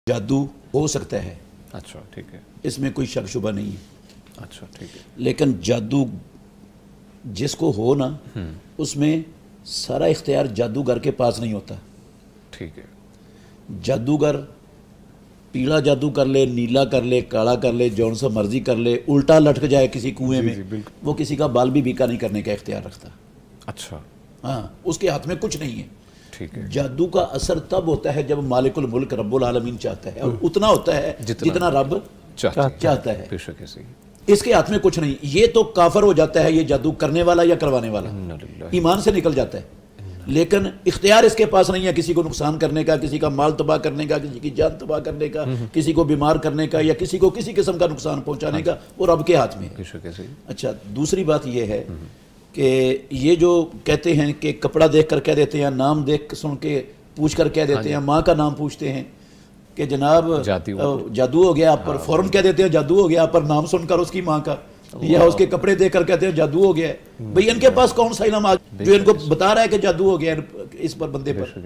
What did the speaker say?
جادو ہو سکتا ہے، اچھا ٹھیک ہے، اس میں کوئی شک شبہ نہیں ہے، اچھا ٹھیک ہے، لیکن جادو جس کو ہو نا اس میں سارا اختیار جادوگر کے پاس نہیں ہوتا۔ ٹھیک ہے، جادوگر پیلا جادو کر لے، نیلا کر لے، کالا کر لے، جون سا مرضی کر لے، الٹا لٹک جائے کسی کنویں میں، بالکل، وہ کسی کا بال بھی بیکا نہیں کرنے کا اختیار رکھتا۔ اچھا ہاں، اس کے ہاتھ میں کچھ نہیں ہے۔ ٹھیک ہے، جادو کا اثر تب ہوتا ہے جب مالک الملک رب العالمین چاہتا ہے، اور اتنا ہوتا ہے جتنا رب چاہتا ہے۔ بے شک ایسے اس کے ہاتھ میں کچھ نہیں، یہ تو کافر ہو جاتا ہے یہ جادو کرنے والا یا کروانے والا، ایمان سے نکل جاتا ہے، لیکن اختیار اس کے پاس نہیں ہے کسی کو نقصان کرنے کا، کسی کا مال تباہ کرنے کا، کسی کی جان تباہ کرنے کا، کسی کو بیمار کرنے کا، یا کسی کو کسی قسم کا نقصان پہنچانے کا، وہ رب کے ہاتھ میں ہے۔ بے شک ایسے اچھا، دوسری بات یہ ہے کہ یہ جو کہتے ہیں کہ کپڑا دیکھ کر کہہ دیتے ہیں، نام دیکھ سن کے پوچھ کر کہہ دیتے ہیں، ماں کا نام پوچھتے ہیں کہ جناب جادو ہو گیا آپ پر، فوراً کہہ دیتے ہیں جادو ہو گیا آپ پر، نام سن کر اس کی ماں کا، یا اس کے کپڑے دیکھ کر کہتے ہیں جادو ہو گیا ہے۔ بھئی ان کے پاس کون سا علم جو ان کو بتا رہا ہے کہ جادو ہو گیا اس پر، بندے پر؟